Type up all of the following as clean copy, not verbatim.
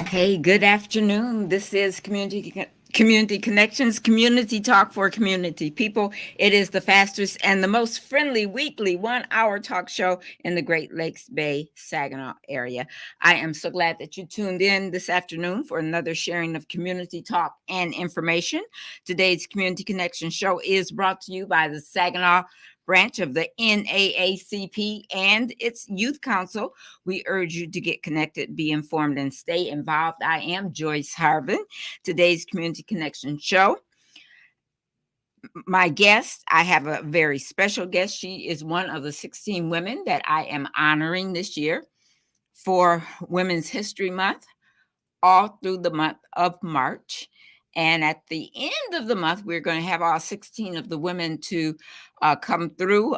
Hey, good afternoon. This is Community Connections, Community Talk for Community People. It is the fastest and the most friendly weekly 1 hour talk show in the Great Lakes Bay, Saginaw area. I am so glad that you tuned in this afternoon for another sharing of community talk and information. Today's Community Connection show is brought to you by the Saginaw branch of the NAACP and its Youth Council. We urge you to get connected, be informed, and stay involved. I am Joyce Harvin, today's Community Connection show. My guest, I have a very special guest. She is one of the 16 women that I am honoring this year for Women's History Month, all through the month of March. And at the end of the month, we're going to have all 16 of the women to come through.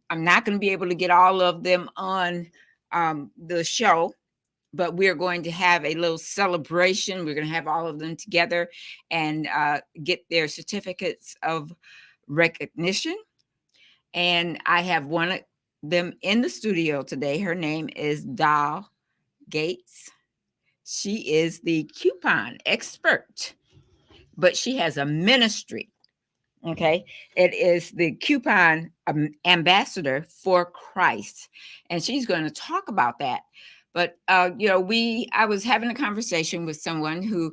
I'm not going to be able to get all of them on the show, but we're going to have a little celebration. We're going to have all of them together and get their certificates of recognition. And I have one of them in the studio today. Her name is Doll Gates. She is the coupon expert, but she has a ministry. Okay. It is the coupon ambassador for Christ. And she's going to talk about that. But, I was having a conversation with someone who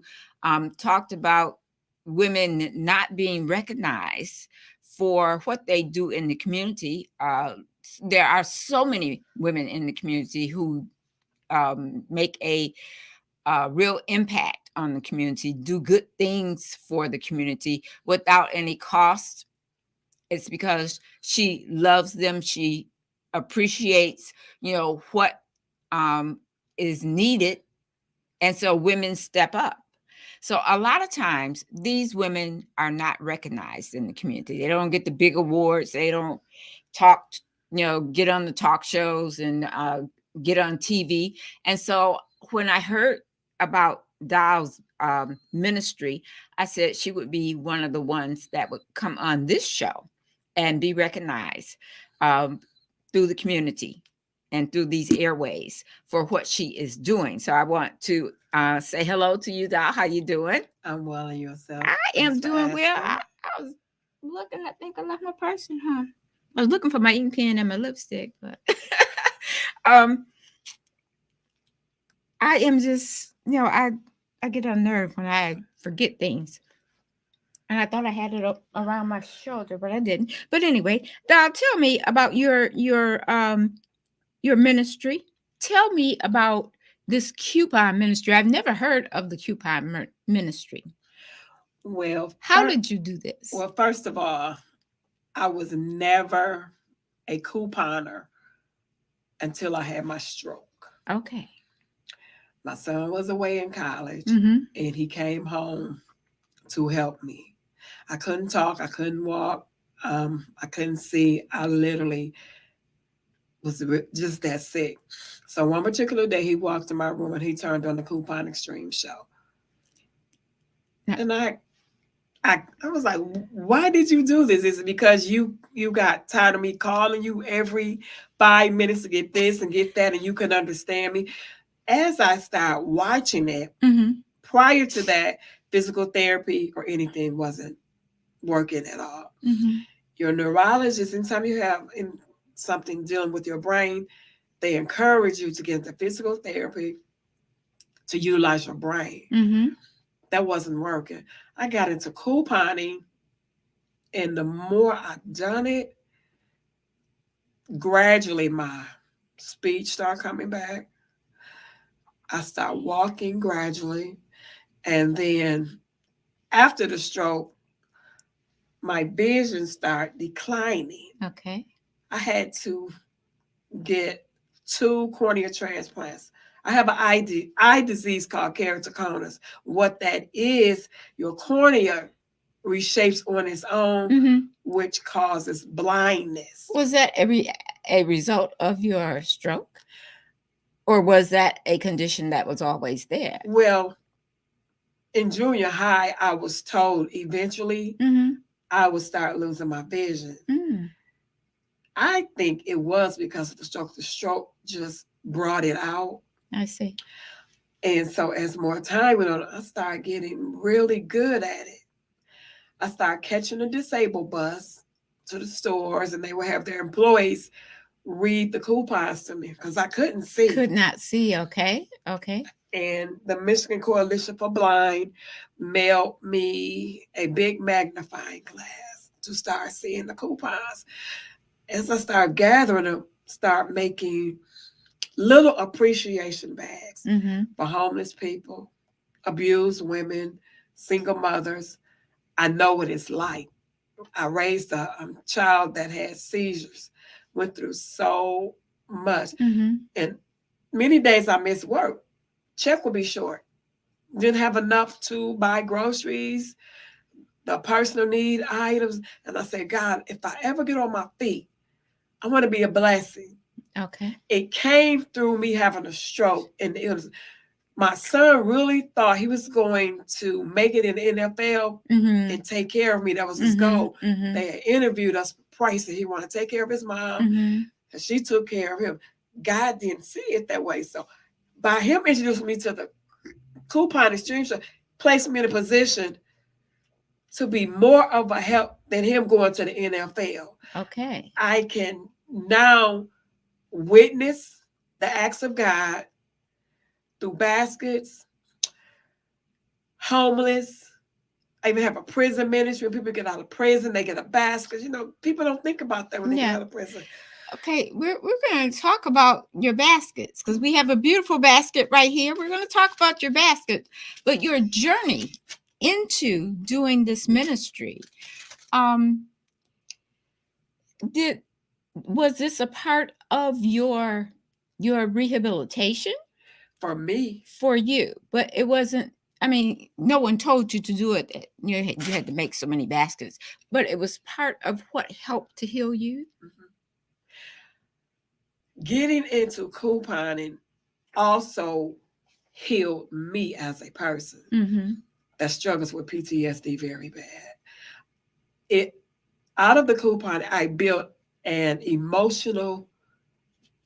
talked about women not being recognized for what they do in the community. There are so many women in the community who make a real impact on the community, do good things for the community without any cost. It's because she loves them. She appreciates, what is needed. And so women step up. So a lot of times these women are not recognized in the community. They don't get the big awards. They don't talk, get on the talk shows and get on TV. And so when I heard about Doll's ministry, I said she would be one of the ones that would come on this show and be recognized um, through the community and through these airways for what she is doing. So I want to say hello to you, Doll. How you doing? I'm well and yourself. I Thanks am for doing well. asking. I was looking, I think I left my purse in home. I was looking for my ink pen and my lipstick, but um, I am just, I get unnerved when I forget things. And I thought I had it up around my shoulder, but I didn't. But anyway, Doll, tell me about your ministry. Tell me about this coupon ministry. I've never heard of the coupon ministry. Well, How did you do this? first of all, I was never a couponer until I had my stroke. Okay. My son was away in college Mm-hmm. and he came home to help me. I couldn't talk, I couldn't walk, I couldn't see. I literally was just that sick. So one particular day, he walked in my room and he turned on the Coupon Extreme show. Yeah. And I was like, why did you do this? Is it because you got tired of me calling you every 5 minutes to get this and get that and you couldn't understand me? As I started watching it, Mm-hmm. prior to that, physical therapy or anything wasn't working at all. Mm-hmm. Your neurologist, anytime you have something dealing with your brain, they encourage you to get into physical therapy to utilize your brain. Mm-hmm. That wasn't working. I got into couponing, and the more I've done it, gradually my speech started coming back. I started walking gradually, and then after the stroke, my vision started declining. Okay. I had to get 2 cornea transplants. I have an eye disease called keratoconus. What that is, your cornea reshapes on its own, Mm-hmm. which causes blindness. Was that a result of your stroke, or was that a condition that was always there? Well, in junior high, I was told eventually Mm-hmm. I would start losing my vision. Mm. I think it was because of the stroke. The stroke just brought it out. I see. And so as more time went on, I started getting really good at it. I started catching a disabled bus to the stores, and they would have their employees read the coupons to me because I couldn't see. Could not see. Okay. Okay. And the Michigan Coalition for Blind mailed me a big magnifying glass to start seeing the coupons. As I started gathering them, start making little appreciation bags Mm-hmm. for homeless people, abused women, single mothers. I know what it's like. I raised a child that had seizures, went through so much. Mm-hmm. And many days I missed work. Check would be short. Didn't have enough to buy groceries, the personal need items. And I said, God, if I ever get on my feet, I want to be a blessing. Okay. It came through me having a stroke. And it was my son really thought he was going to make it in the NFL Mm-hmm. and take care of me. That was his Mm-hmm. goal. Mm-hmm. They had interviewed us for Price, and he wanted to take care of his mom, Mm-hmm. and she took care of him. God didn't see it that way. So by him introducing me to the coupon exchange, placed me in a position to be more of a help than him going to the NFL. Okay. I can now witness the acts of God through baskets, homeless. I even have a prison ministry. When people get out of prison, they get a basket. You know, people don't think about that when they get Yeah. out of prison. Okay, we're going to talk about your baskets because we have a beautiful basket right here. We're going to talk about your basket, but your journey into doing this ministry. Um, did was this a part of your rehabilitation For me, for you? But it wasn't. I mean, no one told you to do it. You had to make so many baskets, but it was part of what helped to heal you. getting into couponing also healed me as a person Mm-hmm. that struggles with PTSD very bad. It out of the coupon, I built an emotional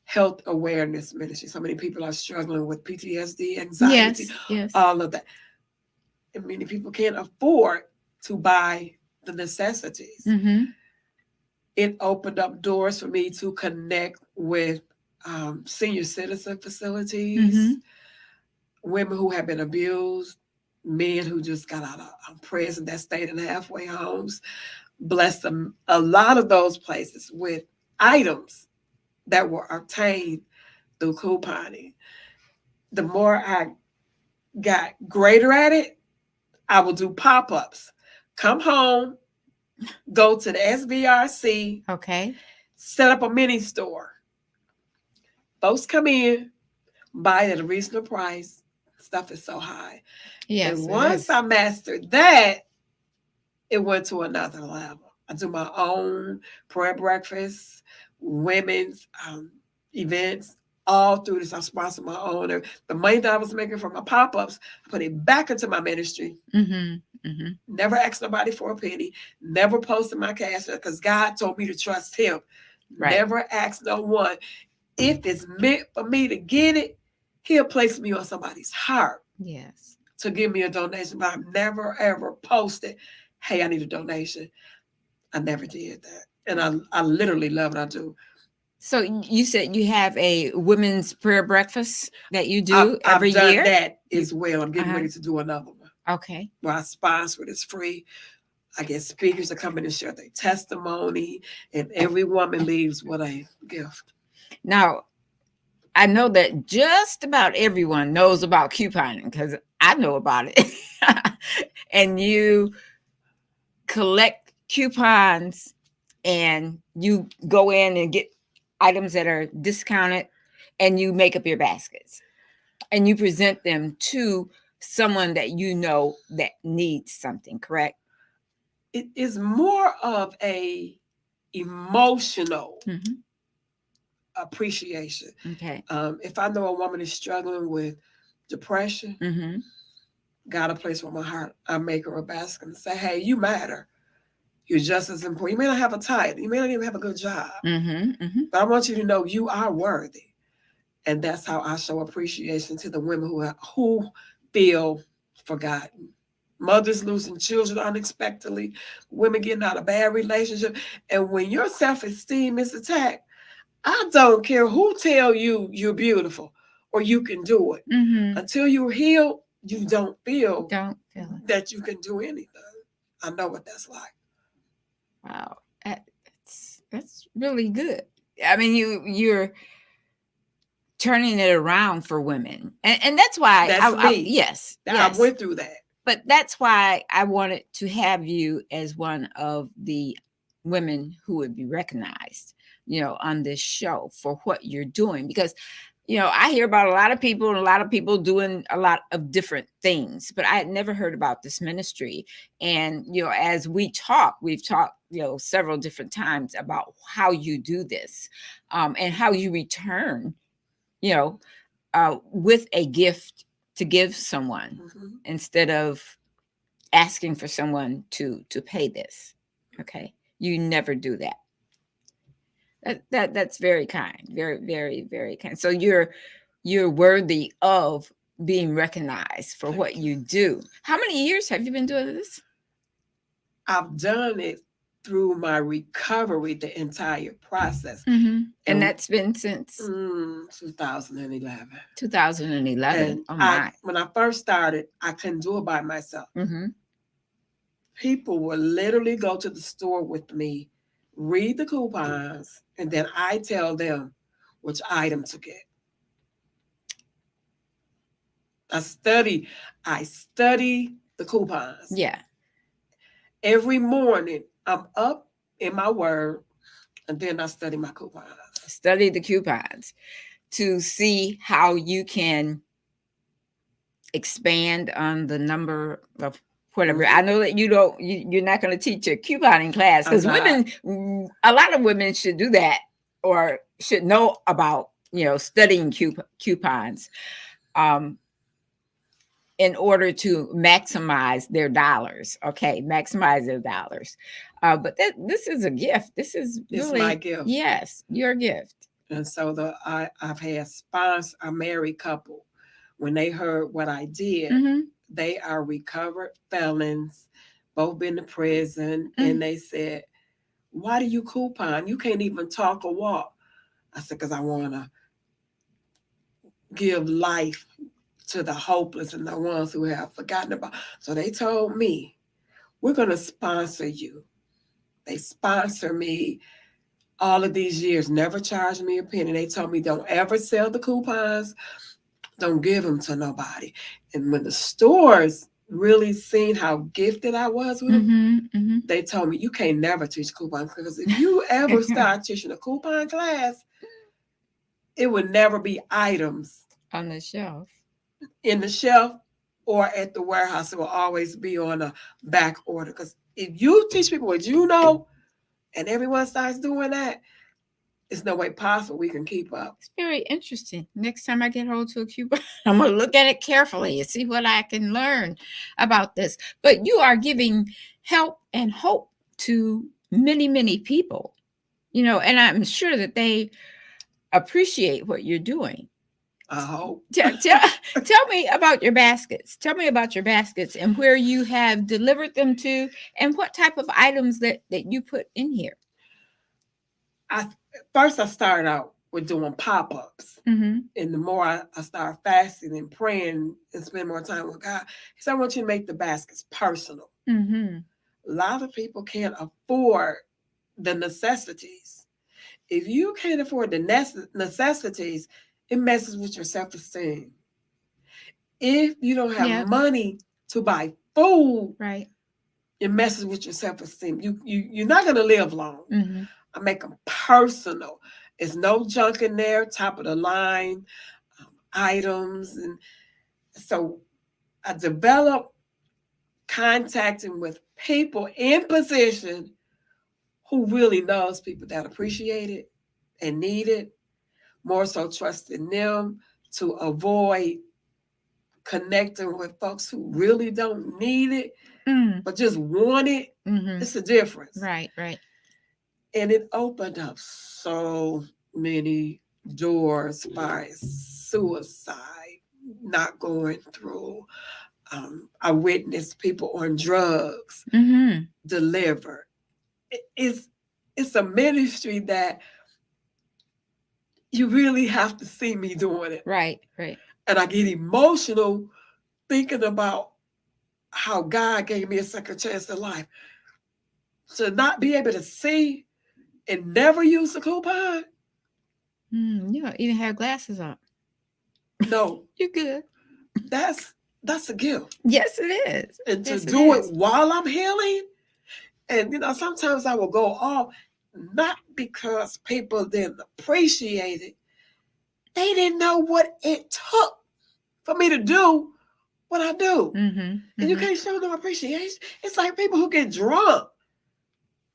health awareness ministry. So many people are struggling with PTSD, anxiety, Yes. Yes. all of that. And many people can't afford to buy the necessities. Mm-hmm. It opened up doors for me to connect with senior citizen facilities, Mm-hmm. women who have been abused, men who just got out of prison that stayed in halfway homes. Blessed them a lot of those places with items that were obtained through couponing. The more I got greater at it, I will do pop-ups. Come home, go to the SBRC, Okay. set up a mini store. Folks come in, buy it at a reasonable price. Stuff is so high. Yes, And it once is. I mastered that, it went to another level. I do my own prayer breakfast, women's events, all through this. I sponsor my own. The money that I was making from my pop ups, I put it back into my ministry. Mm-hmm. Mm-hmm. Never asked nobody for a penny. Never posted my cash because God told me to trust Him. Right. Never asked no one. If it's meant for me to get it, He'll place me on somebody's heart Yes. to give me a donation. But I've never ever posted, "Hey, I need a donation." I never did that. And I literally love what I do. So you said you have a women's prayer breakfast that you I've, do I've every done year? that You as well. I'm getting uh-huh. ready to do another one Okay. where I sponsor it. It's free. I get speakers to come in and share their testimony, and every woman leaves with a gift. Now, I know that just about everyone knows about couponing because I know about it. And you collect coupons and you go in and get items that are discounted and you make up your baskets and you present them to someone that you know that needs something, correct? It is more of a emotional Mm-hmm. appreciation. Okay. If I know a woman is struggling with depression, Mm-hmm. got a place on my heart, I make her a basket and say, "Hey, you matter. You're just as important. You may not have a title. You may not even have a good job. Mm-hmm. Mm-hmm. But I want you to know you are worthy. And that's how I show appreciation to the women who feel forgotten. Mothers losing children unexpectedly, women getting out of bad relationship. And when your self-esteem is attacked, I don't care who tell you you're beautiful or you can do it. Mm-hmm. Until you're healed, you don't feel Don't feel it. that you can do anything. I know what that's like. Wow. That's really good. I mean, you're turning it around for women, and that's why That's me. yes, I yes, went through that. but that's why I wanted to have you as one of the women who would be recognized, on this show for what you're doing. Because, I hear about a lot of people and a lot of people doing a lot of different things, but I had never heard about this ministry. And, as we've talked, several different times about how you do this, and how you return, you know, with a gift to give someone Mm-hmm. instead of asking for someone to pay this. Okay, you never do that. That's very kind, very very very kind. So you're worthy of being recognized for Thank what you. you do. How many years have you been doing this? I've done it through my recovery, the entire process. Mm-hmm. And And that's been since 2011. 2011. And Oh my. when I first started, I couldn't do it by myself. Mm-hmm. People would literally go to the store with me, read the coupons, and then I tell them which item to get. I study, I study the coupons. Yeah. Every morning, I'm up in my word, and then I study my coupons. Study the coupons to see how you can expand on the number of whatever. I Mm-hmm. know that you're not going to teach a couponing class, I'm because not. a lot of women should do that or should know about, studying coupons, um, in order to maximize their dollars. Okay, maximize their dollars. But this is a gift. This is It's my really, gift. yes, your gift. And so I've had a married couple. When they heard what I did, Mm-hmm. they are recovered felons, both been to prison, Mm. and they said, "Why do you coupon? You can't even talk or walk." I said, "Because I want to give life to the hopeless and the ones who have forgotten about." So they told me, "We're going to sponsor you." They sponsor me all of these years, never charged me a penny. They told me, "Don't ever sell the coupons. Don't give them to nobody." And when the stores really seen how gifted I was with them, Mm-hmm. Mm-hmm. they told me, "You can't never teach coupons, because if you ever start teaching a coupon class, it would never be items On the shelf. in the shelf or at the warehouse. It will always be on a back order. Because if you teach people what you know and everyone starts doing that, it's no way possible we can keep up." It's very interesting. Next time I get hold to a coupon, I'm going to look at it carefully and see what I can learn about this. But you are giving help and hope to many, many people, and I'm sure that they appreciate what you're doing. I hope. Tell me about your baskets. Tell me about your baskets and where you have delivered them to, and what type of items that you put in here. I First I started out with doing pop-ups. Mm-hmm. And the more I started fasting and praying and spend more time with God, he said, "I want you to make the baskets personal." Mm-hmm. A lot of people can't afford the necessities. If you can't afford the necessities, it messes with your self-esteem. If you don't have Yep. money to buy food, Right. it messes with your self-esteem. You're not gonna live long. Mm-hmm. I make them personal. There's no junk in there, top of the line items. And so I developed contacting with people in position who really knows people that appreciate it and need it, more so trusting them to avoid connecting with folks who really don't need it, Mm. but just want it. Mm-hmm. It's a difference. Right. Right. And it opened up so many doors by suicide, not going through. I witnessed people on drugs Mm-hmm. delivered. It's a ministry that you really have to see me doing it. Right, right. And I get emotional thinking about how God gave me a second chance in life. To not be able to see and never use a coupon, You don't even have glasses on. no, You're good. that's that's a gift. Yes, it is. And to Yes, it do it is. while I'm healing, and sometimes I will go off, not because people didn't appreciate it. They didn't know what it took for me to do what I do. Mm-hmm. And you Mm-hmm. can't show no appreciation. It's like people who get drunk,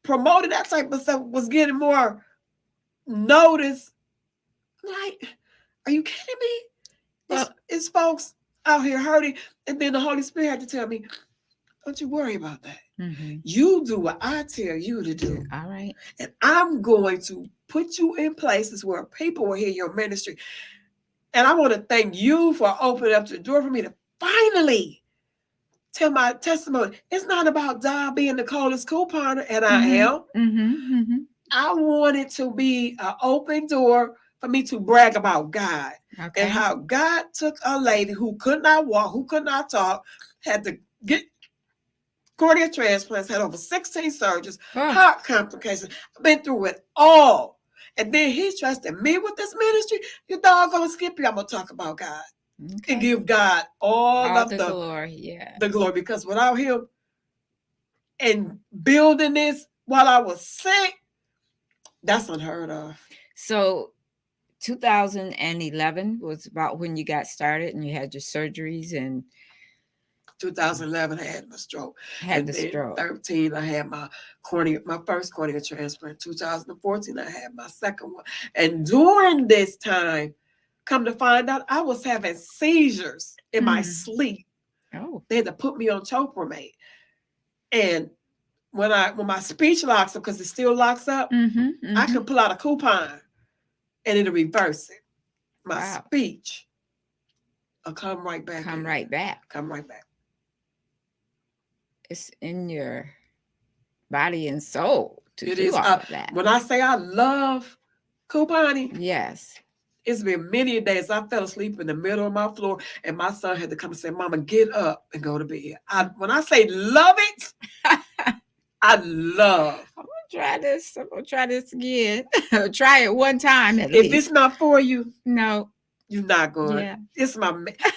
promoting that type of stuff was getting more notice. Like, are you kidding me? Well, It's folks out here hurting, and then the Holy Spirit had to tell me, "Don't you worry about that. mm-hmm. You do what I tell you to do, All right. and I'm going to put you in places where people will hear your ministry." And I want to thank you for opening up the door for me to finally tell my testimony. It's not about God being the coldest couponer, and I Mm-hmm. am. Mm-hmm. Mm-hmm. I want it to be an open door for me to brag about God and Okay. how God took a lady who could not walk, who could not talk, had to get cornea transplants, had over 16 surgeries, Oh, heart complications. I've been through it all. And then he trusted me with this ministry. You doggone Skippy, I'm going to talk about God and okay. give God all All of the glory. Yeah. the glory, because without him and building this while I was sick, that's unheard of. So 2011 was about when you got started and you had your surgeries and 2011, I had my stroke, had and the then stroke. 13, I had my first cornea transplant. 2014, I had my second one, and during this time, come to find out, I was having seizures in my sleep. Oh. They had to put me on topramate, and when my speech locks up, because it still locks up, Mm-hmm. I Mm-hmm. can pull out a coupon, and it'll reverse it. My Wow. speech will come right back. Come right back. Come right back. It's in your body and soul to It do is. all of that. When I say I love couponing, Yes. it's been many days I fell asleep in the middle of my floor, and my son had to come and say, "Mama, get up and go to bed." When I say love it, I love. I'm gonna try this. I'm gonna try this again. Try it one time at If it's least. not for you, No. you're not going. Yeah. It's my.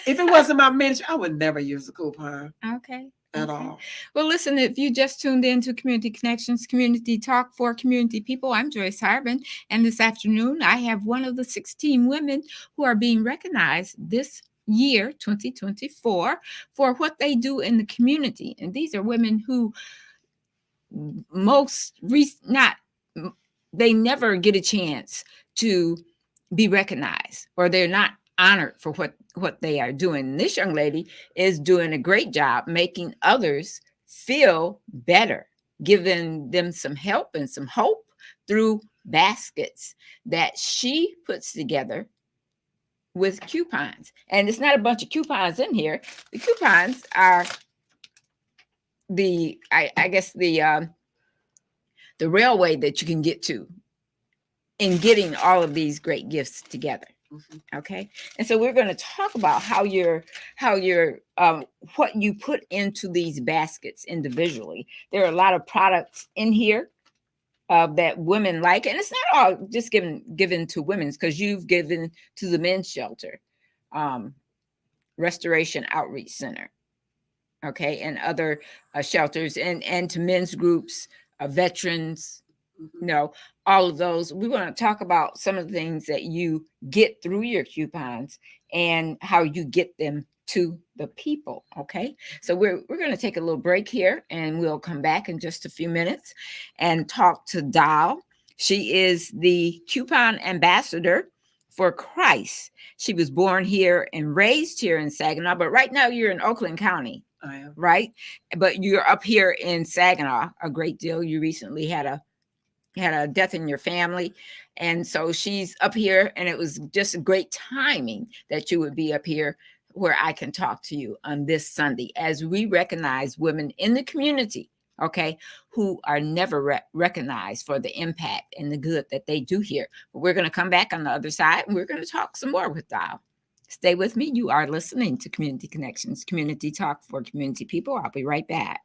If it wasn't my ministry, I would never use a coupon Okay. at Okay. all. Well, listen, if you just tuned in to Community Connections, Community Talk for Community People, I'm Joyce Harvin. And this afternoon, I have one of the 16 women who are being recognized this year, 2024, for what they do in the community. And these are women who not they never get a chance to be recognized, or they're not honored for what they are doing. And this young lady is doing a great job making others feel better, giving them some help and some hope through baskets that she puts together with coupons. And it's not a bunch of coupons in here. The coupons are I guess the railway that you can get to in getting all of these great gifts together. Mm-hmm. Okay. And so we're going to talk about how what you put into these baskets individually. There are a lot of products in here that women like, and it's not all just given to women's, because you've given to the men's shelter, um, Restoration Outreach Center, okay, and other shelters, and to men's groups, veterans, Mm-hmm. all of those. We want to talk about some of the things that you get through your coupons and how you get them to the people. Okay. So we're going to take a little break here, and we'll come back in just a few minutes and talk to Doll. She is the coupon ambassador for Christ. She was born here and raised here in Saginaw, but right now you're in Oakland County. I am. Right? But you're up here in Saginaw a great deal. You recently had a had a death in your family. And so she's up here, and it was just great timing that you would be up here where I can talk to you on this Sunday as we recognize women in the community, okay, who are never recognized for the impact and the good that they do here. But we're going to come back on the other side, and we're going to talk some more with Dial. Stay with me. You are listening to Community Connections, community talk for community people. I'll be right back.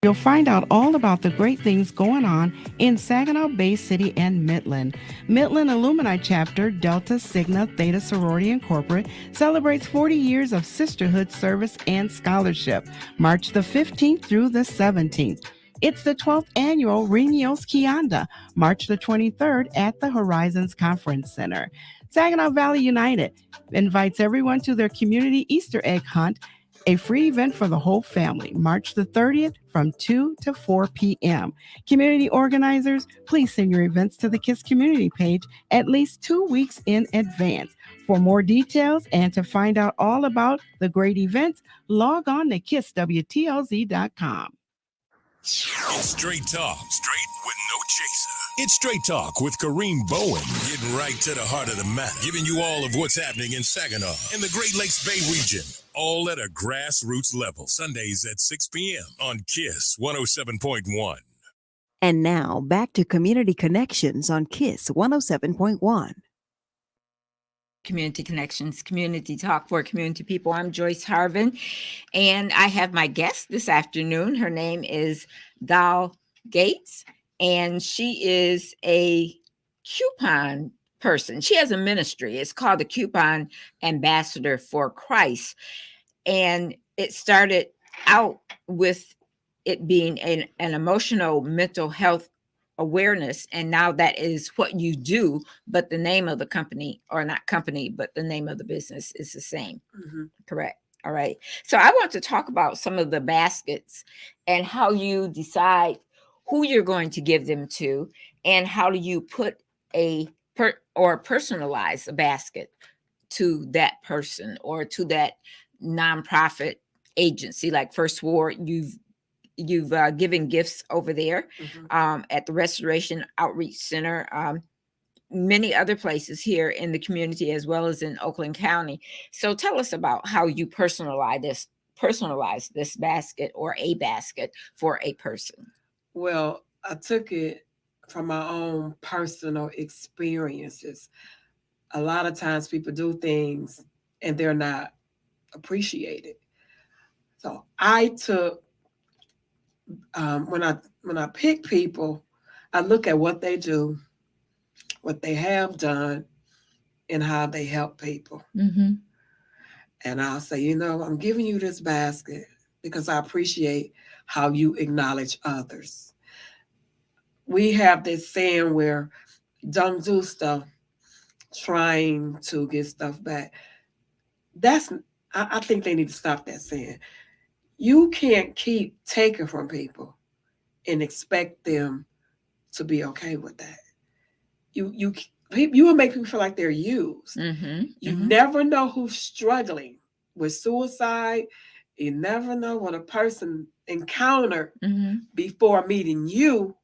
You'll find out all about the great things going on in Saginaw Bay City and Midland. Midland Alumni Chapter Delta Sigma Theta Sorority Incorporated celebrates 40 years of sisterhood service and scholarship, March the 15th through the 17th. It's the 12th annual Rinos Kianda, March the 23rd at the Horizons Conference Center. Saginaw Valley United invites everyone to their community Easter egg hunt, a free event for the whole family, March the 30th from 2 to 4 p.m. Community organizers, please send your events to the KISS community page at least 2 weeks in advance. For more details and to find out all about the great events, log on to kisswtlz.com. It's straight talk, straight with no chaser. It's straight talk with Kareem Bowen, getting right to the heart of the matter, giving you all of what's happening in Saginaw and the Great Lakes Bay region, all at a grassroots level. Sundays at 6 p.m. on KISS 107.1. And now back to Community Connections on KISS 107.1. Community Connections, community talk for community people. I'm Joyce Harvin, and I have my guest this afternoon. Her name is Dal Gates, and she is a coupon person. She has a ministry. It's called the Coupon Ambassador for Christ, and it started out with it being an emotional mental health awareness, and now that is what you do, but the name of the company, or not company, but the name of the business is the same. Correct. All right, so I want to talk about some of the baskets and how you decide who you're going to give them to, and how do you put a personalize a basket to that person or to that nonprofit agency. Like First Ward, you've given gifts over there, at the Restoration Outreach Center, many other places here in the community as well as in Oakland County. So tell us about how you personalize this basket or a basket for a person. Well, I took it from my own personal experiences. A lot of times people do things and they're not appreciated. So I took when I pick people, I look at what they do, what they have done, and how they help people. Mm-hmm. And I'll say, I'm giving you this basket because I appreciate how you acknowledge others. We have this saying where don't do stuff trying to get stuff back. That's I think they need to stop that saying. You can't keep taking from people and expect them to be okay with that. You will make people feel like they're used. Mm-hmm. You Mm-hmm. never know who's struggling with suicide. You never know what a person encountered Mm-hmm. before meeting you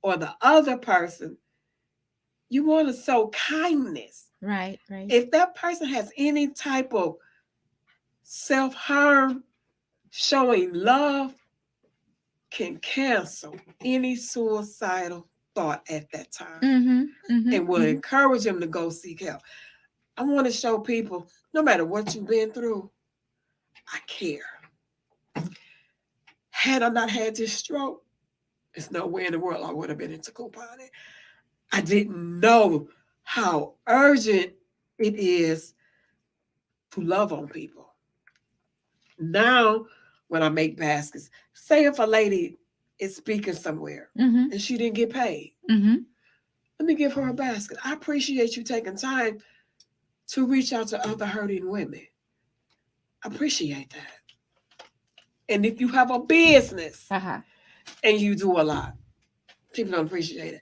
or the other person. You want to show kindness. Right, right. If that person has any type of self-harm, showing love can cancel any suicidal thought at that time Mm-hmm. Mm-hmm. and will Mm-hmm. encourage them to go seek help. I want to show people, no matter what you've been through, I care. Had I not had this stroke, there's no way in the world I would have been into couponing. I didn't know how urgent it is to love on people. Now, when I make baskets, say if a lady is speaking somewhere Mm-hmm. and she didn't get paid, Mm-hmm. let me give her a basket. I appreciate you taking time to reach out to other hurting women. I appreciate that. And if you have a business Uh-huh. and you do a lot, people don't appreciate it.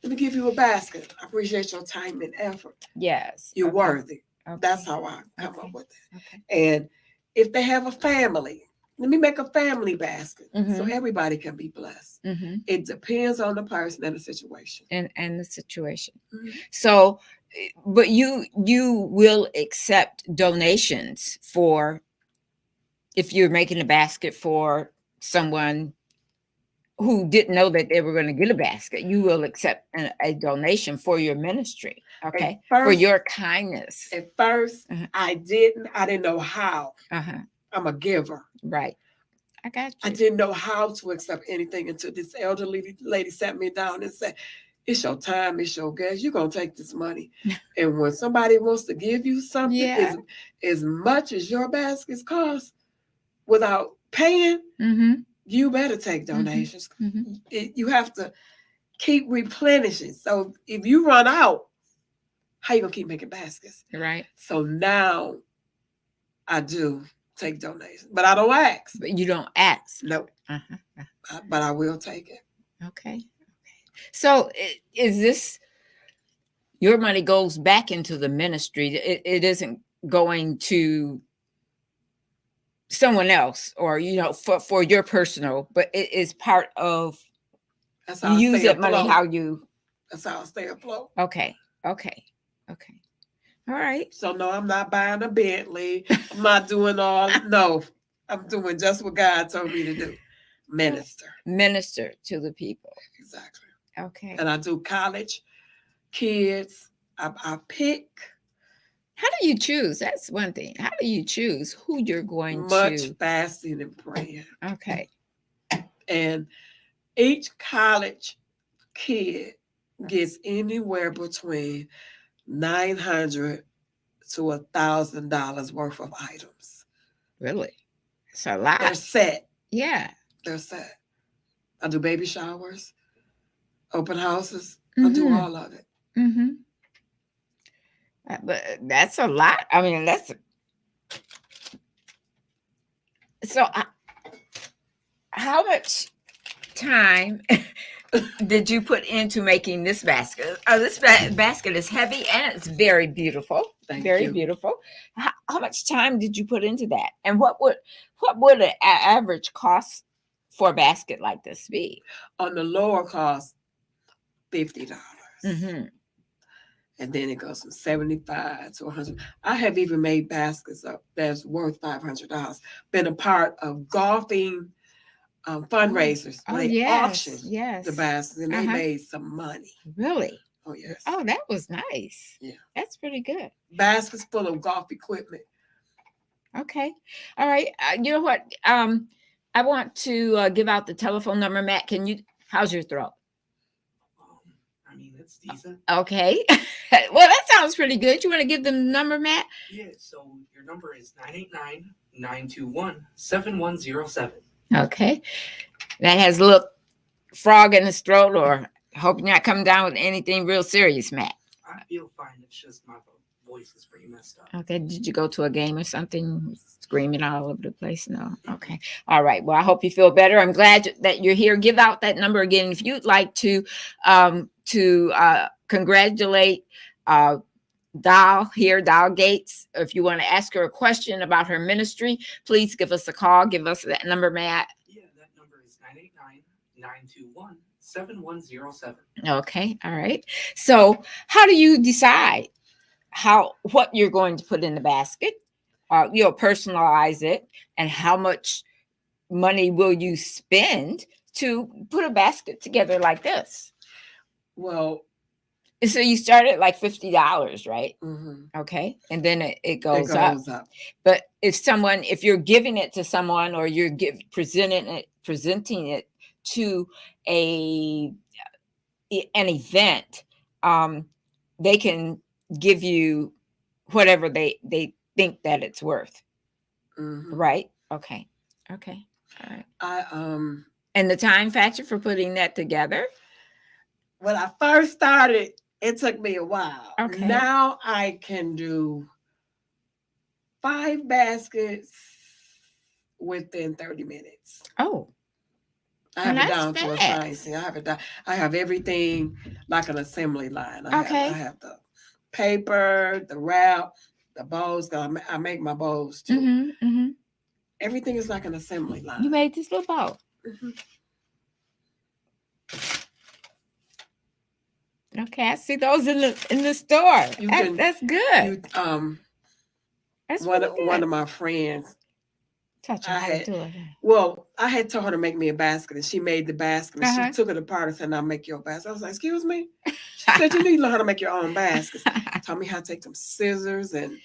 Let me give you a basket. I appreciate your time and effort. Yes. You're Okay. worthy. Okay. That's how I come Okay. up with it. Okay. And if they have a family, let me make a family basket so Mm-hmm. everybody can be blessed. Mm-hmm. It depends on the person and the situation. And the situation. Mhm. So, but you will accept donations for if you're making a basket for someone who didn't know that they were going to get a basket. You will accept a donation for your ministry, okay, for first- your kindness. At first, Uh-huh. I didn't know how. Uh-huh. I'm a giver. Right. I got you. I didn't know how to accept anything until this elderly lady sat me down and said, it's your time, it's your gas, you're going to take this money. And when somebody wants to give you something Yeah. as much as your baskets cost without paying, Mm-hmm. you better take donations. Mm-hmm. You have to keep replenishing. So if you run out, how you going to keep making baskets? Right. So now I do take donations, but I don't ask. But you don't ask. Nope. Uh-huh. But I will take it. Okay. So is this your money goes back into the ministry? It isn't going to someone else or for your personal, but it is part of That's you how I use stay that money afloat. how you That's how I stay afloat. okay. All right. So no, I'm not buying a Bentley. I'm not doing all. No, I'm doing just what God told me to do. Minister to the people. Exactly. Okay. And I do college kids. I pick How do you choose? That's one thing. How do you choose who you're going much to? fasting and praying. Okay. And each college kid gets anywhere between $900 to $1,000 worth of items. Really? It's a lot. They're set. Yeah. They're set. I do baby showers, open houses. I do all of it. Mm-hmm. But that's a lot. I mean, so. How much time did you put into making this basket? This basket is heavy and it's very beautiful. Thank very you. beautiful. How much time did you put into that? And what would an average cost for a basket like this be? On the lower cost, $50. Mm-hmm. And then it goes from 75 to 100. I have even made baskets up that's worth $500. Been a part of golfing fundraisers Oh, where they auction yes. the baskets, and they Uh-huh. made some money. Really? Oh yes. Oh, that was nice. Yeah. That's pretty good. Baskets full of golf equipment. Okay. All right. You know what? I want to give out the telephone number. Matt, how's your throat? I mean, it's decent. Okay. Well, that sounds pretty good. You want to give them the number, Matt? Yeah, so your number is 989-921-7107. Okay. That has a little frog in his throat, or hope you're not coming down with anything real serious, Matt. I feel fine. It's just my voice is pretty messed up. Okay. Did you go to a game or something? Screaming all over the place? No. Okay. All right. Well, I hope you feel better. I'm glad that you're here. Give out that number again if you'd like to congratulate Doll Gates. If you want to ask her a question about her ministry, please give us a call. Give us that number, Matt. Yeah, that number is 989-921-7107. Okay. All right. So how do you decide what you're going to put in the basket? You'll personalize it, and how much money will you spend to put a basket together like this? Well, so you start at like $50, right? Mm-hmm. Okay, and then it goes up. But if you're giving it to someone, or you're presenting it to an event, they can give you whatever they think that it's worth. Mm-hmm. Right? Okay. All right. And the time factor for putting that together? When I first started, it took me a while. Okay. Now I can do 5 baskets within 30 minutes. Oh. I have it down to a science. I have everything like an assembly line. I have the paper, the wrap, the bows. I make my bows too. Mm-hmm, mm-hmm. Everything is like an assembly line. You made this little bow. Mm-hmm. Okay, I see those in the store. That's good. That's one of my friends. Taught you how to do it. Well, I had told her to make me a basket, and she made the basket. And she took it apart and said, "I'll make your basket." I was like, "Excuse me?" She said, "You need to learn how to make your own baskets." Taught me how to take some scissors and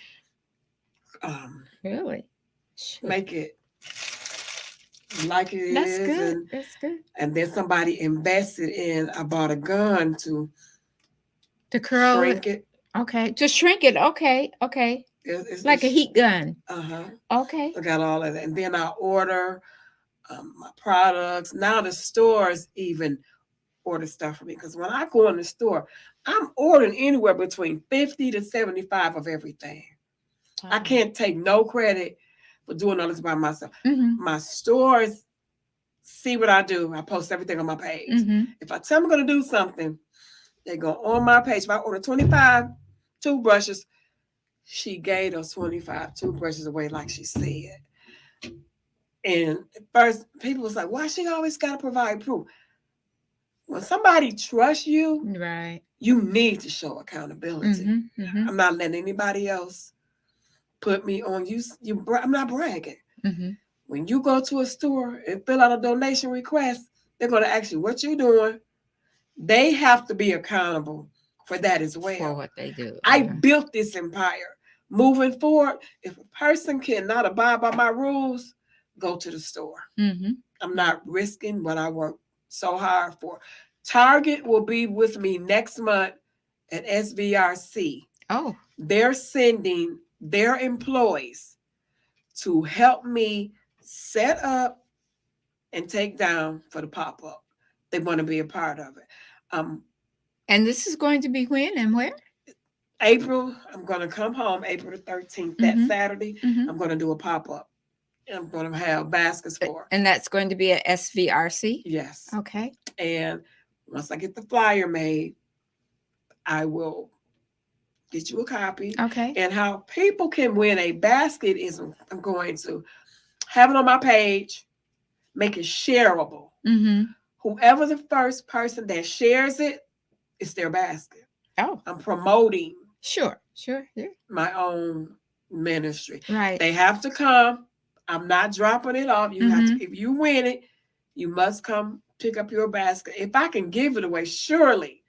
really make it like it That's is. Good. That's good. And then somebody invested in. I bought a gun to curl shrink it. Okay, to shrink it. Okay. It's like a heat gun. Okay. I got all of that, and then I order my products. Now the stores even order stuff for me, because when I go in the store, I'm ordering anywhere between 50 to 75 of everything. I can't take no credit for doing all this by myself. Mm-hmm. My stores see what I do. I post everything on my page. Mm-hmm. If I tell them I'm going to do something, they go on my page. If I order 25 toothbrushes, she gave those 25 toothbrushes away like she said. And at first, people was like, why she always got to provide proof? When somebody trusts you, right, you need to show accountability. Mm-hmm, mm-hmm. I'm not letting anybody else put me on you. I'm not bragging. Mm-hmm. When you go to a store and fill out a donation request, they're going to ask you what you're doing. They have to be accountable for that as well. For what they do. I built this empire. Moving forward, if a person cannot abide by my rules, go to the store. Mm-hmm. I'm not risking what I work so hard for. Target will be with me next month at SVRC. Oh. They're sending their employees to help me set up and take down for the pop-up. They want to be a part of it. And this is going to be when and where? April. I'm going to come home April the 13th, that Saturday. Mm-hmm. I'm going to do a pop-up. And I'm going to have baskets for. And that's going to be at SVRC? Yes. Okay. And once I get the flyer made, I will get you a copy. Okay. And how people can win a basket is I'm going to have it on my page, make it shareable. Mm-hmm. Whoever the first person that shares it, it's their basket. Oh. I'm promoting. Sure. Yeah. My own ministry. Right. They have to come. I'm not dropping it off. You have to, if you win it, You must come pick up your basket. If I can give it away, surely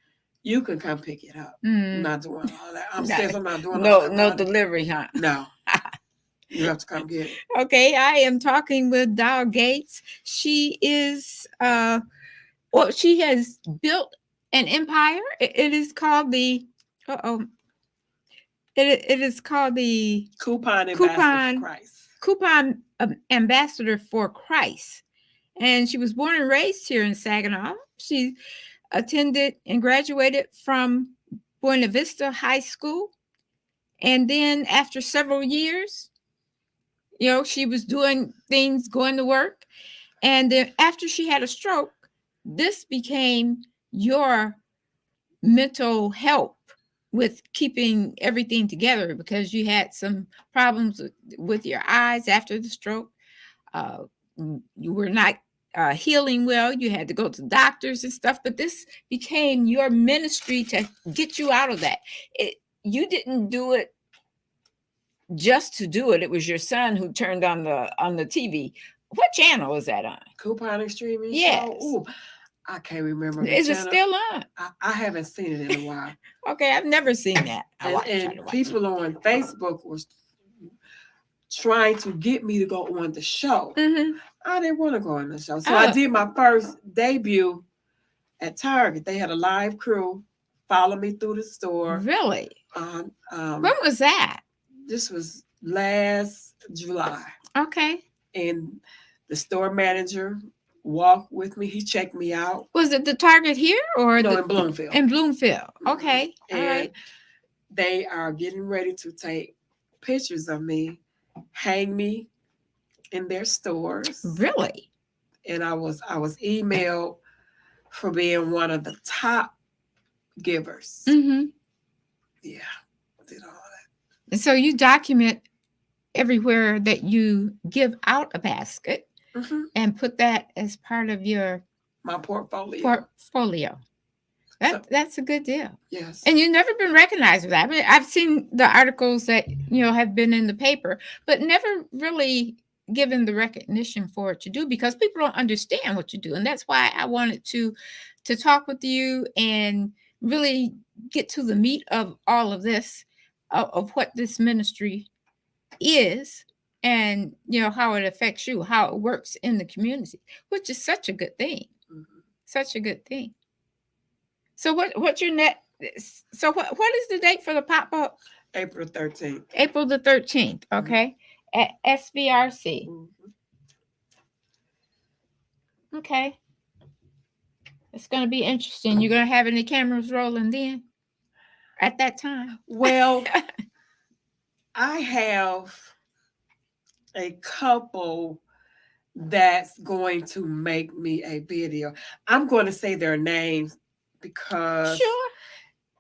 you can come pick it up. I'm not doing all that. I'm serious. I'm not doing all that. No Ronnie. delivery, huh? No. You have to come get it. Okay, I am talking with Dow Gates. She is she has built an empire. It is called the it is called the Coupon Ambassador for Christ. Coupon Ambassador for Christ. And she was born and raised here in Saginaw. She attended and graduated from Buena Vista High School. And then after several years, she was doing things, going to work. And then after she had a stroke, this became your mental help with keeping everything together because you had some problems with your eyes after the stroke. You were not healing well. You had to go to doctors and stuff, but this became your ministry to get you out of that. You didn't do it just to do it. It was your son who turned on the TV. What channel is that on? Coupon Extreme Yes. Show? Ooh, I can't remember. Is it still on? I haven't seen it in a while. Okay, I've never seen that. And people on Facebook were trying to get me to go on the show. Mm-hmm. I didn't want to go on the show. So I did my first debut at Target. They had a live crew follow me through the store. Really? When was that? This was last July. Okay. And the store manager walked with me. He checked me out. Was it the Target here or in Bloomfield? In Bloomfield. Okay. And all right. They are getting ready to take pictures of me, hang me in their stores. Really? And I was emailed for being one of the top givers. Mm-hmm. Yeah, I did all that. And so you document everywhere that you give out a basket and put that as part of my portfolio. That's a good deal. Yes. And you've never been recognized for that. I mean, I've seen the articles that have been in the paper, but never really given the recognition for it to do because people don't understand what you do. And that's why I wanted to talk with you and really get to the meat of all of this, of what this ministry is and how it affects you, how it works in the community, which is such a good thing. Such a good thing. So what's your net? So what is the date for the pop-up? April 13th. April the 13th. Okay. At SVRC. Okay. It's going to be interesting. You're going to have any cameras rolling then at that time? Well, I have a couple that's going to make me a video. I'm going to say their names because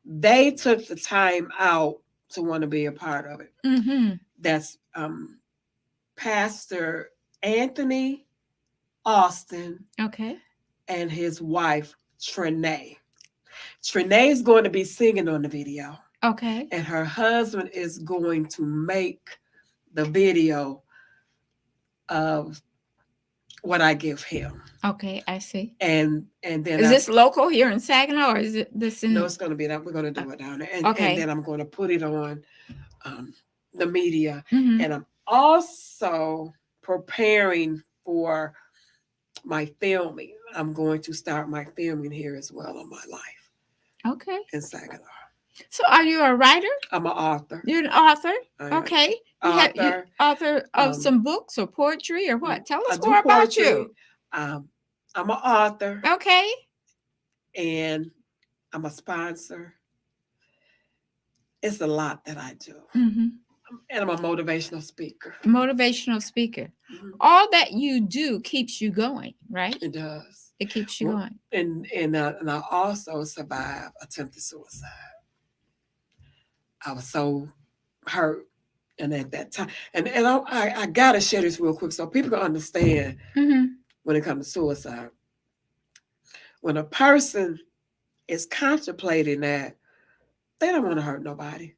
they took the time out to want to be a part of it. Mm-hmm. That's Pastor Anthony Austin, and his wife Trinae. Trinae is going to be singing on the video. Okay. And her husband is going to make the video of what I give him. Okay, I see. And then is this local here in Saginaw, or is it this in? No, it's going to be that we're going to do it down there, and then I'm going to put it on the media, and I'm also preparing for my filming. I'm going to start my filming here as well on my life. Okay. In Saginaw. So, are you a writer? I'm an author. You're an author. Okay. Author of some books or poetry or what? Tell us more about you. I'm an author. Okay. And I'm a sponsor. It's a lot that I do. And I'm a motivational speaker. All that you do keeps you going, right? It does. It keeps you going. And I also survived attempted suicide. I was so hurt. And at that time, and I got to share this real quick so people can understand when it comes to suicide. When a person is contemplating that, they don't want to hurt nobody.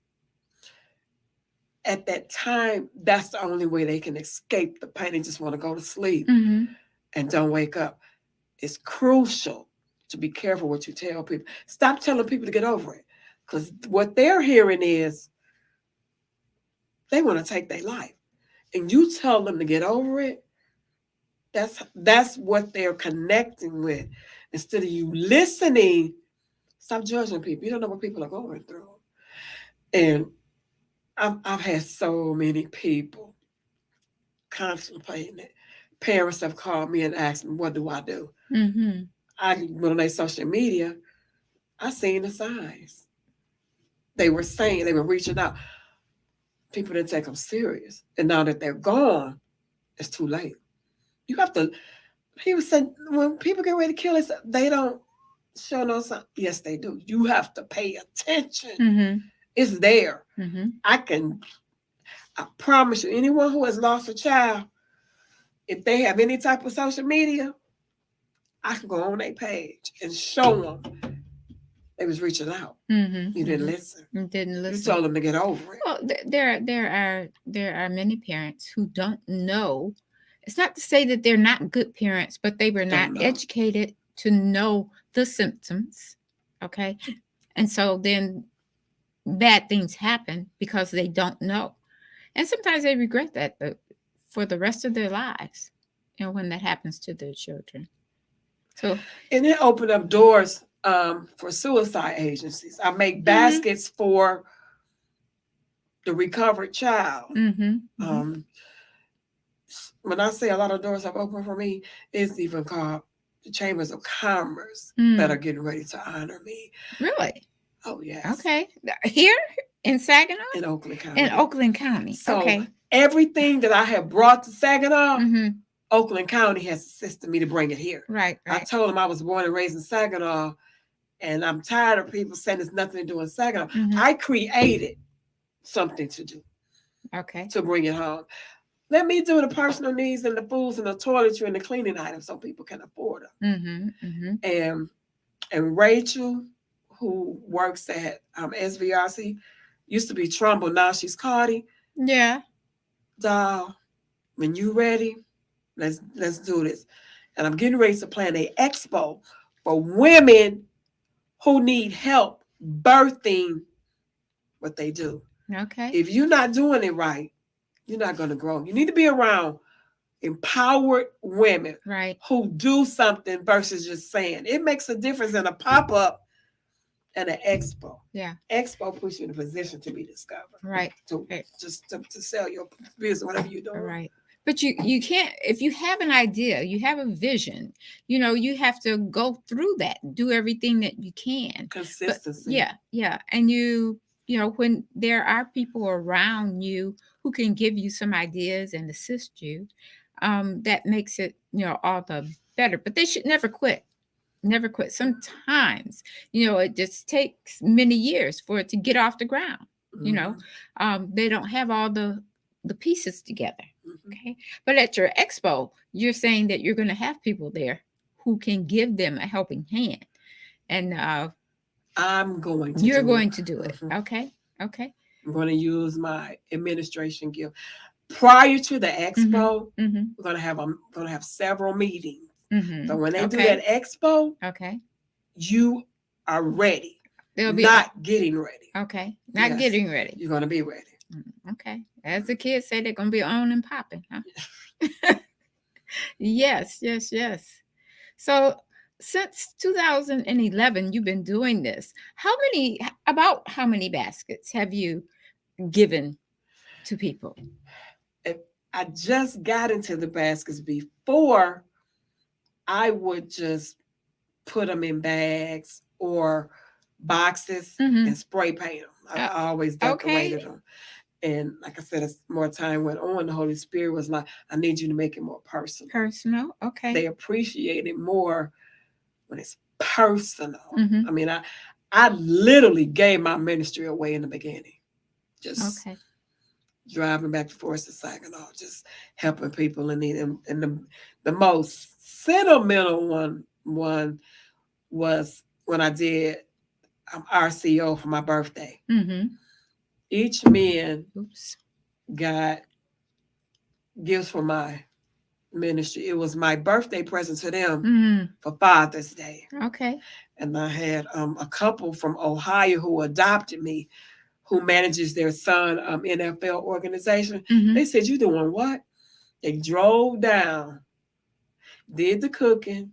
At that time, that's the only way they can escape the pain. They just want to go to sleep and don't wake up. it's crucial to be careful what you tell people. Stop telling people to get over it. Because what they're hearing is they want to take their life. And you tell them to get over it, that's what they're connecting with. Instead of you listening, stop judging people. You don't know what people are going through. And I've had so many people contemplating it. Parents have called me and asked me, what do I do? Mm-hmm. I went on their social media, I seen the signs. They were saying, they were reaching out. People didn't take them serious. And now that they're gone, it's too late. You have to, he was saying, when people get ready to kill us, they don't show no sign. Yes, they do. You have to pay attention. Mm-hmm. It's there. Mm-hmm. I promise you, anyone who has lost a child, if they have any type of social media, I can go on their page and show them they was reaching out. Mm-hmm. You didn't listen. You didn't listen. You told them to get over it. Well, there are many parents who don't know. It's not to say that they're not good parents, but they were not educated to know the symptoms. Okay, and so then bad things happen because they don't know, and sometimes they regret that for the rest of their lives. When that happens to their children. So, and it opened up doors for suicide agencies. I make baskets for the recovered child. When I say a lot of doors have opened for me, it's even called the Chambers of Commerce that are getting ready to honor me. Really? Oh, yes. Okay. Here in Saginaw? In Oakland County. In Oakland County. So everything that I have brought to Saginaw, Oakland County has assisted me to bring it here. Right. I told them I was born and raised in Saginaw, and I'm tired of people saying there's nothing to do in Saginaw. I created something to do. Okay. To bring it home. Let me do the personal needs and the foods and the toiletry and the cleaning items so people can afford them. And Rachel, who works at SVRC, used to be Trumbull, now she's Cardi. Yeah. Doll, when you ready, let's do this. And I'm getting ready to plan an expo for women who need help birthing what they do. Okay. If you're not doing it right, you're not going to grow. You need to be around empowered women who do something versus just saying. It makes a difference in a pop-up and an expo. Yeah. Expo puts you in a position to be discovered. Right. To sell your business, whatever you're doing. Right. But you can't, if you have an idea, you have a vision, you have to go through that, do everything that you can. Consistency. But yeah. And when there are people around you who can give you some ideas and assist you, that makes it, all the better. But they should never quit. Never quit. Sometimes, it just takes many years for it to get off the ground. They don't have all the pieces together. Okay. But at your expo, you're saying that you're going to have people there who can give them a helping hand. And I'm going to You're going to do it. Okay. Okay. I'm going to use my administration gift. Prior to the expo, we're going to have several meetings. So when they do that expo, you are ready. They'll be not getting ready. Okay. Not getting ready. You're going to be ready. Okay. As the kids say, they're going to be on and popping, huh? Yes. So since 2011, you've been doing this. About how many baskets have you given to people? I just got into the baskets. Before, I would just put them in bags or boxes and spray paint them. I always decorated them. And like I said, as more time went on, the Holy Spirit was like, I need you to make it more personal. Personal, okay. They appreciate it more when it's personal. I mean, I literally gave my ministry away in the beginning. Just driving back and forth to Saginaw, just helping people in need. And the most sentimental one was when I did RCO for my birthday. Each man got gifts for my ministry. It was my birthday present to them Mm, for Father's Day. okay. And I had a couple from Ohio who adopted me, who manages their son NFL organization. Hmm. They said, "You doing what?" They drove down, did the cooking.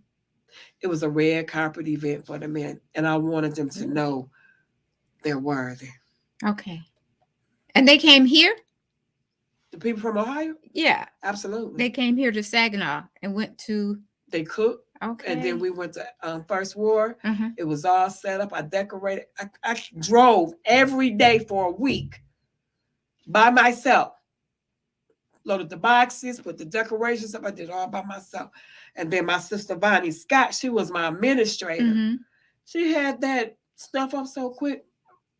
It was a red carpet event for the men, and I wanted them to know they're worthy. Okay. And they came here? The people from Ohio, Yeah. absolutely. They came here to Saginaw and went to. They cooked, Okay. and then we went to First War. Uh-huh. It was all set up. I decorated. I drove every day for a week by myself. Loaded the boxes, put the decorations up. I did it all by myself. And then my sister Bonnie Scott, she was my administrator. Mm-hmm. She had that stuff up so quick.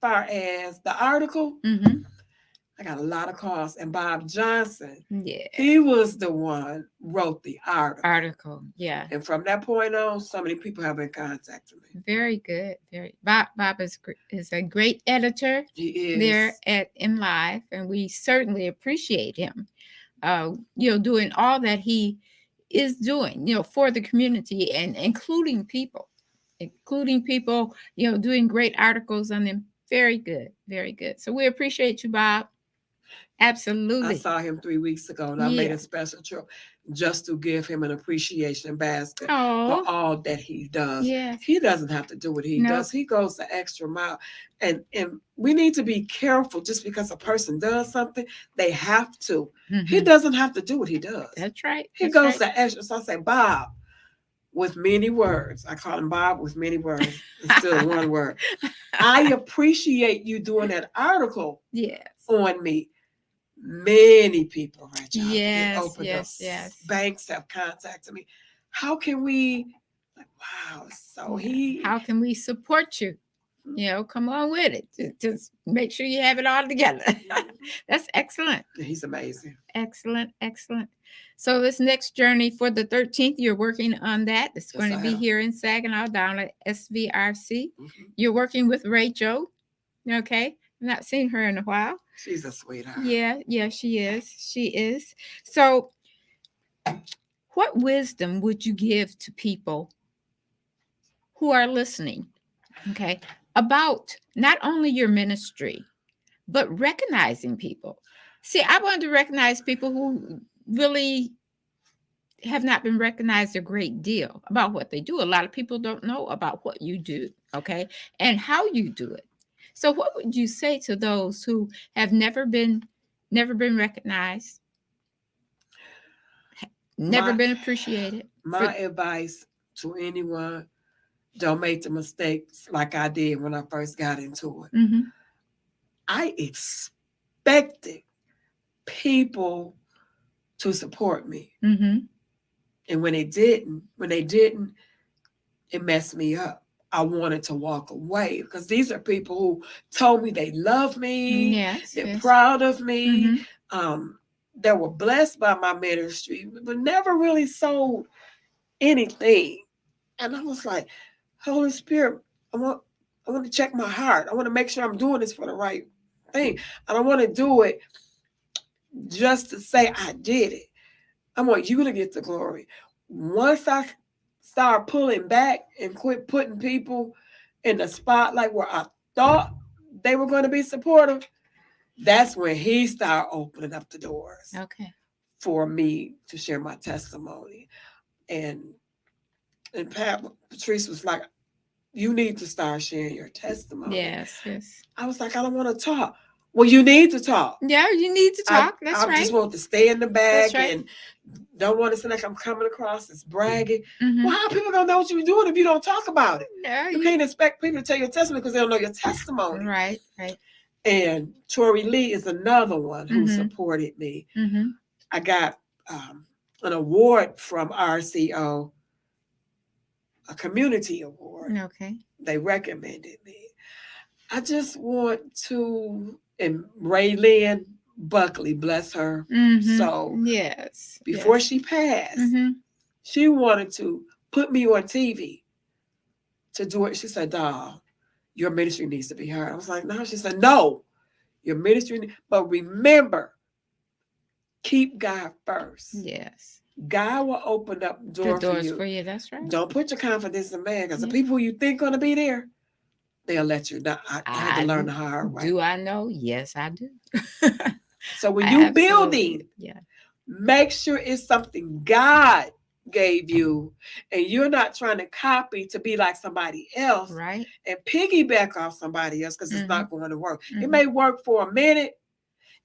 Far as the article, Mm-hmm. I got a lot of calls. And Bob Johnson, Yeah. he was the one wrote the article. Yeah. And from that point on, so many people have been contacting me. Very good. Bob is a great editor He is. there at MLive, and we certainly appreciate him. Doing all that he is doing, for the community and including people, doing great articles on them. Very good, very good. So we appreciate you, Bob. Absolutely. I saw him 3 weeks ago, and I made Yeah. a special trip just to give him an appreciation basket Oh, for all that he does. yes. He doesn't have to do what he No. does. He goes the extra mile. And we need to be careful. Just because a person does something, they have to. He Mhm. doesn't have to do what he does. That's right. He That's goes right. the extra. So I say, Bob, with many words. I call him Bob with many words. It's still one word. I appreciate you doing that article Yes. on me. Many people reach out. Yes, They opened yes, up. yes. Banks have contacted me. How can we? Like, wow. So How can we support you? Come on with it. Just make sure you have it all together. That's excellent. he's amazing. Excellent, excellent. So this next journey for the 13th, you're working on that. It's Yes, going to I be am. here in Saginaw down at SVRC. Mhm. You're working with Rachel. Okay. I've not seen her in a while. She's a sweetheart. Yeah, she is. She is. So what wisdom would you give to people who are listening, okay, about not only your ministry, but recognizing people? See, I want to recognize people who really have not been recognized a great deal about what they do. A lot of people don't know about what you do, okay, and how you do it. So what would you say to those who have never been recognized, never My- been appreciated? My advice to anyone: don't make the mistakes like I did when I first got into it. Mm-hmm. I expected people to support me, Mm-hmm. and when they didn't, it messed me up. I wanted to walk away because these are people who told me they love me, Yes, they're yes. proud of me, Mhm. they were blessed by my ministry, but never really sold anything. And I was like, Holy Spirit, I want to check my heart. I want to make sure I'm doing this for the right thing. I don't want to do it just to say I did it. I want you to get the glory. Once I start pulling back and quit putting people in the spotlight where I thought they were going to be supportive, that's when he started opening up the doors Okay. for me to share my testimony. And Patrice was like, you need to start sharing your testimony. Yes, yes. I was like, I don't want to talk. Well, you need to talk. Yeah, you need to talk. That's I right. just want to stay in the back That's right. and don't want to seem like I'm coming across as bragging. Mhm. Well, how are people gonna know what you're doing if you don't talk about it? Yeah, You can't expect people to tell your testimony because they don't know your testimony. Right, right. And Tori Lee is another one who Mhm. supported me. Mm-hmm. I got an award from RCO, a community award. Okay. They recommended me. I just want to, and Raylynn Buckley, bless her. Mm-hmm. So yes. before she passed, Mm-hmm. she wanted to put me on TV to do it. She said, "Doll, your ministry needs to be heard." I was like, "No." She said, "No, your ministry, but remember, keep God first." Yes. God will open up The doors for doors you. for you. That's right. Don't put your confidence in man, because the Yeah. people who you think gonna be there, they'll let you down. I had to learn the hard way. Do I know? Yes, I do. So when I you absolutely building, do. Yeah. make sure it's something God gave you, and you're not trying to copy to be like somebody else Right. and piggyback off somebody else, because it's Mhm. not going to work. It Mhm. may work for a minute.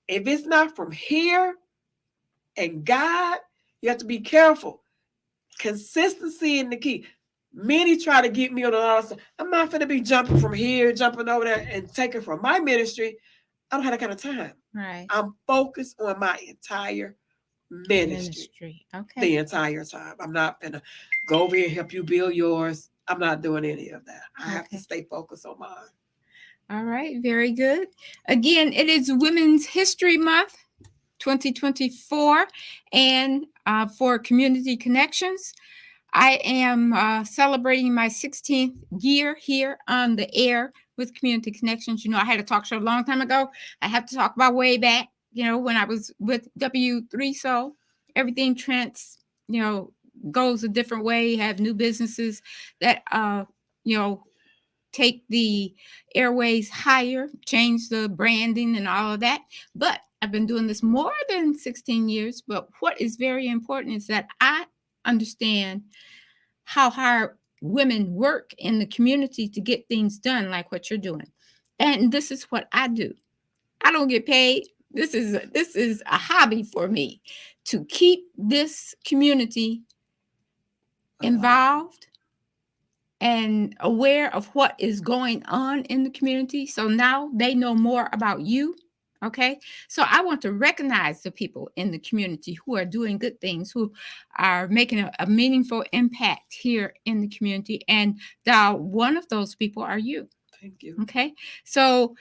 If it's not from here and God, you have to be careful. Consistency in the key. Many try to get me on a lot of stuff. I'm not going to be jumping from here, jumping over there, and taking from my ministry. I don't have that kind of time. Right. I'm focused on my entire ministry. Okay. The entire time. I'm not going to go over here and help you build yours. I'm not doing any of that. I have to Okay. stay focused on mine. All right. Very good. Again, it is Women's History Month 2024. And for Community Connections, I am celebrating my 16th year here on the air with Community Connections. You know, I had a talk show a long time ago. I have to talk about way back, you know, when I was with W3 So. Everything goes a different way. Have new businesses that, take the airways higher, change the branding and all of that. But I've been doing this more than 16 years. But what is very important is that I understand how hard women work in the community to get things done like what you're doing. And this is what I do. I don't get paid. This is a hobby for me to keep this community involved and aware of what is going on in the community. So now they know more about you. Okay. So I want to recognize the people in the community who are doing good things, who are making a meaningful impact here in the community. And one of those people are you. Thank you. Okay. So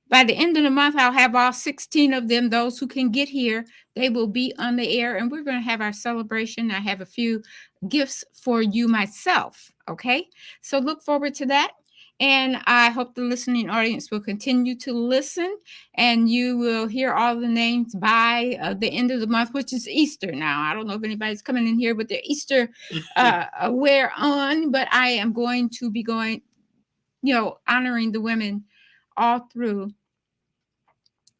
by the end of the month, I'll have all 16 of them. Those who can get here, they will be on the air, and we're going to have our celebration. I have a few gifts for you myself. Okay. So look forward to that. And I hope the listening audience will continue to listen, and you will hear all the names by the end of the month, which is Easter now. I don't know if anybody's coming in here with their Easter wear on, but I am going to be honoring the women all through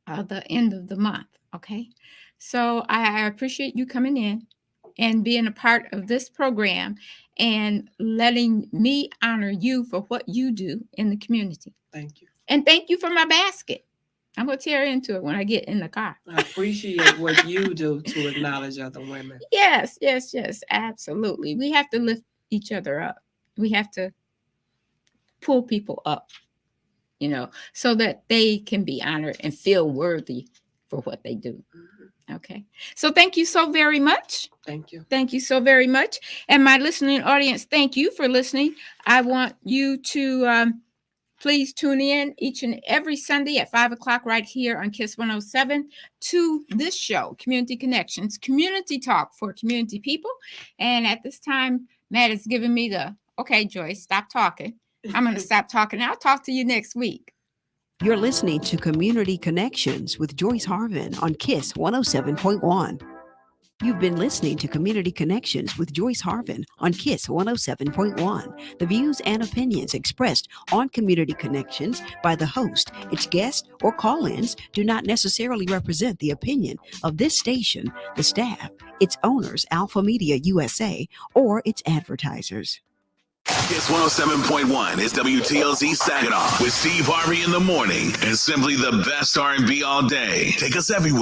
the end of the month. Okay. So I appreciate you coming in and being a part of this program and letting me honor you for what you do in the community. Thank you. And thank you for my basket. I'm going to tear into it when I get in the car. I appreciate what you do to acknowledge other women. Yes, absolutely. We have to lift each other up. We have to pull people up, so that they can be honored and feel worthy for what they do. Mm-hmm. Okay. So thank you so very much. Thank you. Thank you so very much. And my listening audience, thank you for listening. I want you to please tune in each and every Sunday at 5:00 right here on KISS 107 to this show, Community Connections, community talk for community people. And at this time, Matt has given me okay, Joyce, stop talking. I'm going to stop talking. I'll talk to you next week. You're listening to Community Connections with Joyce Harvin on KISS 107.1. You've been listening to Community Connections with Joyce Harvin on KISS 107.1. The views and opinions expressed on Community Connections by the host, its guests, or call-ins do not necessarily represent the opinion of this station, the staff, its owners, Alpha Media USA, or its advertisers. KISS 107.1 is WTLZ Saginaw with Steve Harvey in the morning and simply the best R&B all day. Take us everywhere.